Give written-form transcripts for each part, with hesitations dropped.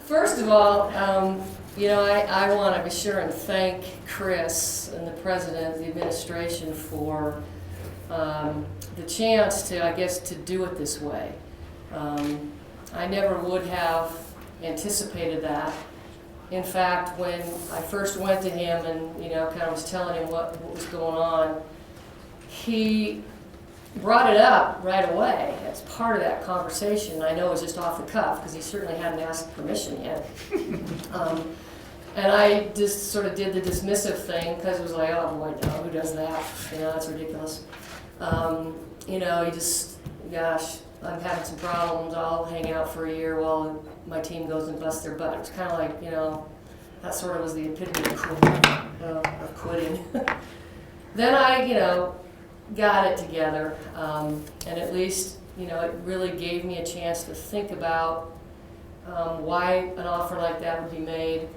First of all, I want to be sure and thank Chris and the president, the administration for the chance to, I guess, to do it this way. I never would have anticipated that. In fact, when I first went to him and, kind of was telling him what was going on, he brought it up right away as part of that conversation. I know it was just off the cuff because he certainly hadn't asked permission yet. And I just sort of did the dismissive thing because it was like, oh boy, no, who does that? That's ridiculous. He just, gosh, I'm having some problems. I'll hang out for a year while my team goes and busts their butt. It was kind of like, that sort of was the epitome of quitting. Then I, got it together, and at least, it really gave me a chance to think about why an offer like that would be made,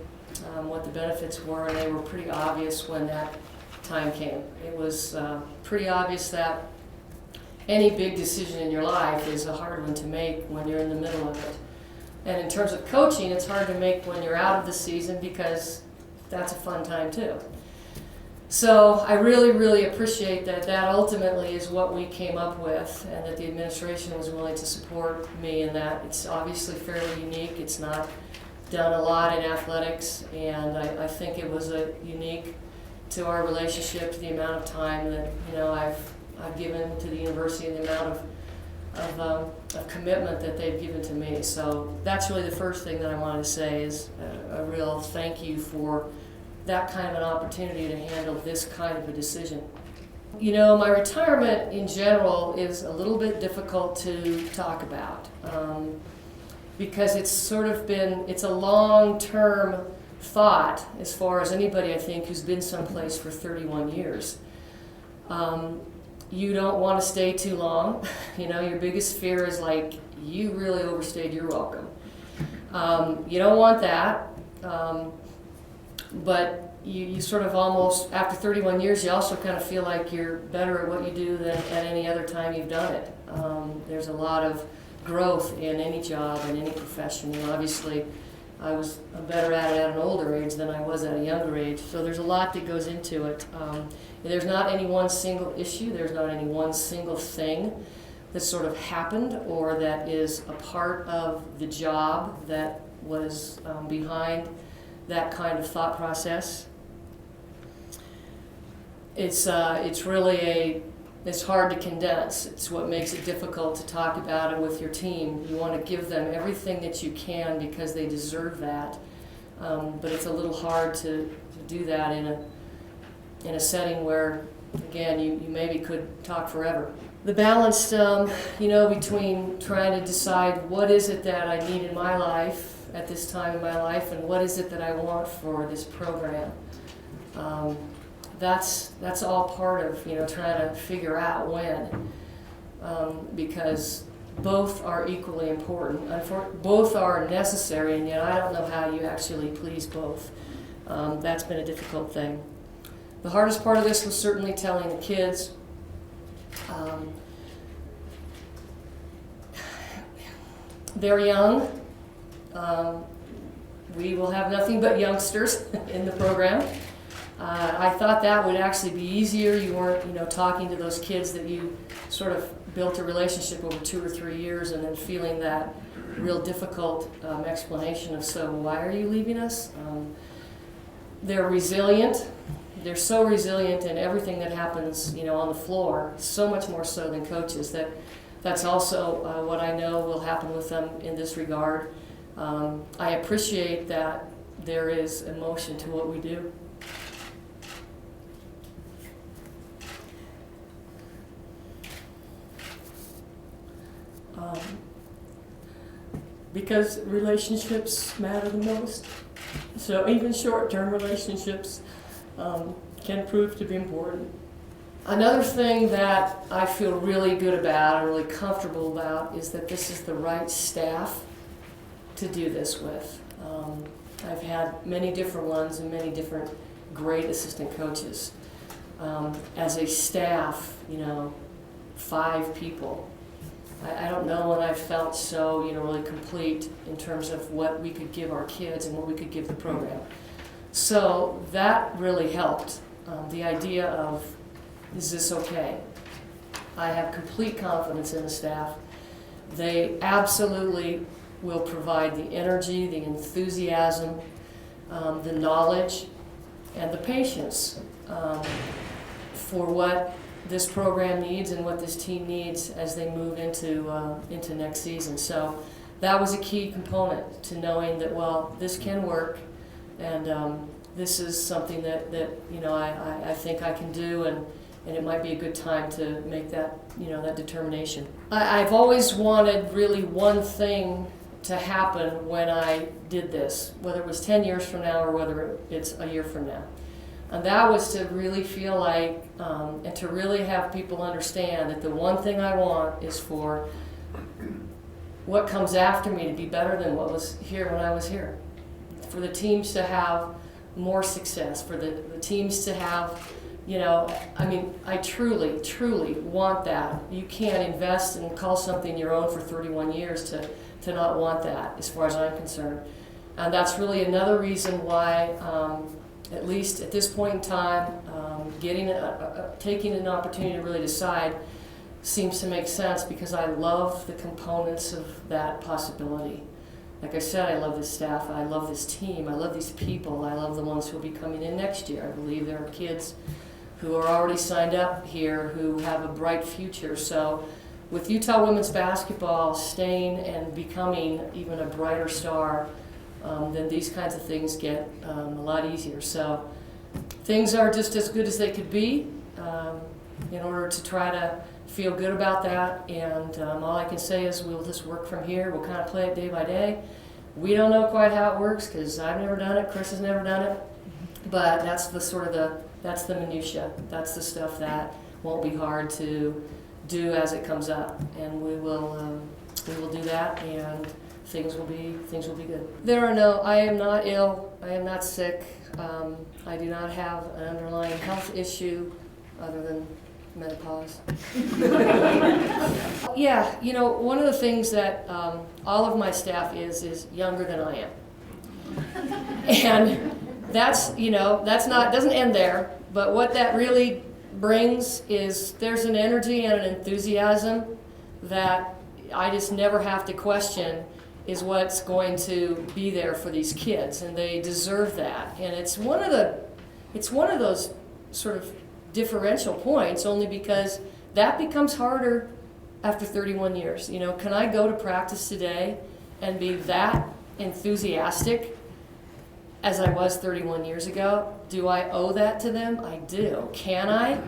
what the benefits were, and they were pretty obvious when that time came. It was pretty obvious that any big decision in your life is a hard one to make when you're in the middle of it. And in terms of coaching, it's hard to make when you're out of the season because that's a fun time too. So I really, really appreciate that ultimately is what we came up with, and that the administration was willing to support me in that. It's obviously fairly unique. It's not done a lot in athletics, and I think it was unique to our relationship, to the amount of time that I've given to the university and the amount of commitment that they've given to me. So that's really the first thing that I wanted to say is a real thank you for that kind of an opportunity to handle this kind of a decision. My retirement in general is a little bit difficult to talk about because it's a long-term thought as far as anybody, I think, who's been someplace for 31 years. You don't want to stay too long. Your biggest fear is like, you really overstayed your welcome. You don't want that. But you sort of almost, after 31 years, you also kind of feel like you're better at what you do than at any other time you've done it. There's a lot of growth in any job, in any profession. Obviously, I was better at it at an older age than I was at a younger age. So there's a lot that goes into it. There's not any one single issue. There's not any one single thing that sort of happened or that is a part of the job that was behind that kind of thought process. It's hard to condense. It's what makes it difficult to talk about it with your team. You want to give them everything that you can because they deserve that. But it's a little hard to do that in a setting where, again, you maybe could talk forever. The balance, between trying to decide what is it that I need in my life at this time in my life, and what is it that I want for this program. That's all part of trying to figure out when, because both are equally important. Both are necessary, and yet I don't know how you actually please both. That's been a difficult thing. The hardest part of this was certainly telling the kids. They're young. We will have nothing but youngsters in the program. I thought that would actually be easier. You weren't, talking to those kids that you sort of built a relationship over 2 or 3 years and then feeling that real difficult explanation of, so why are you leaving us? They're resilient. They're so resilient in everything that happens, on the floor, so much more so than coaches. That's also what I know will happen with them in this regard. I appreciate that there is emotion to what we do. Because relationships matter the most. So even short-term relationships can prove to be important. Another thing that I feel really good about and really comfortable about is that this is the right staff to do this with. I've had many different ones and many different great assistant coaches. As a staff, 5 people. I don't know when I felt so, really complete in terms of what we could give our kids and what we could give the program. So that really helped. The idea of, is this okay? I have complete confidence in the staff. They absolutely will provide the energy, the enthusiasm, the knowledge, and the patience for what this program needs and what this team needs as they move into next season. So that was a key component to knowing that, well, this can work, and this is something that I think I can do, and it might be a good time to make that that determination. I've always wanted really one thing to happen when I did this, whether it was 10 years from now or whether it's a year from now. And that was to really feel like, and to really have people understand that the one thing I want is for what comes after me to be better than what was here when I was here. For the teams to have more success, for the teams to have, I truly, truly want that. You can't invest and call something your own for 31 years to not want that, as far as I'm concerned. And that's really another reason why, at least at this point in time, taking an opportunity to really decide seems to make sense, because I love the components of that possibility. Like I said, I love this staff, I love this team, I love these people, I love the ones who will be coming in next year. I believe there are kids who are already signed up here who have a bright future. So with Utah women's basketball staying and becoming even a brighter star, then these kinds of things get a lot easier. So things are just as good as they could be in order to try to feel good about that. And all I can say is we'll just work from here. We'll kind of play it day by day. We don't know quite how it works because I've never done it. Chris has never done it. But that's that's the minutia. That's the stuff that won't be hard to do as it comes up. And we will do that, and things will be good. I am not ill. I am not sick. I do not have an underlying health issue other than menopause. Yeah, one of the things that all of my staff is younger than I am. And that's doesn't end there, but what that really brings is there's an energy and an enthusiasm that I just never have to question is what's going to be there for these kids, and they deserve that. And it's one of those sort of differential points, only because that becomes harder after 31 years. Can I go to practice today and be that enthusiastic as I was 31 years ago? Do I owe that to them? I do. Can I?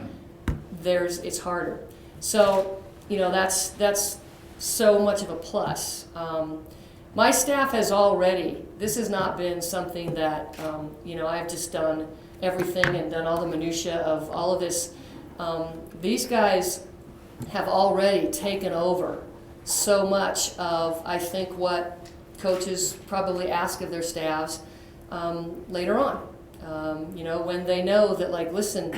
It's harder. So, that's so much of a plus. My staff has already, this has not been something that, I've just done everything and done all the minutia of all of this. These guys have already taken over so much of, I think, what coaches probably ask of their staffs later on. When they know that, listen,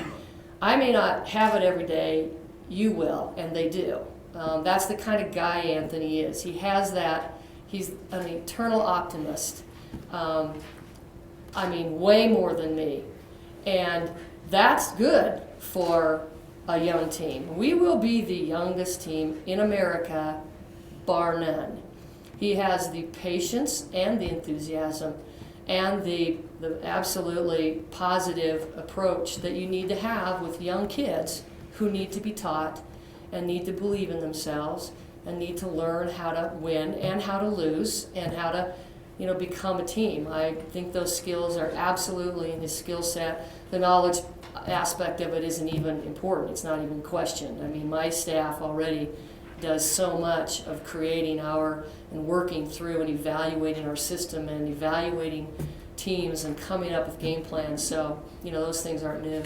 I may not have it every day, you will, and they do. That's the kind of guy Anthony is. He has that. He's an eternal optimist. Way more than me. And that's good for a young team. We will be the youngest team in America, bar none. He has the patience and the enthusiasm and the absolutely positive approach that you need to have with young kids who need to be taught and need to believe in themselves and need to learn how to win and how to lose and how to become a team. I think those skills are absolutely in his skill set. The knowledge aspect of it isn't even important. It's not even questioned. My staff already does so much of creating and working through and evaluating our system and evaluating teams and coming up with game plans. So, those things aren't new.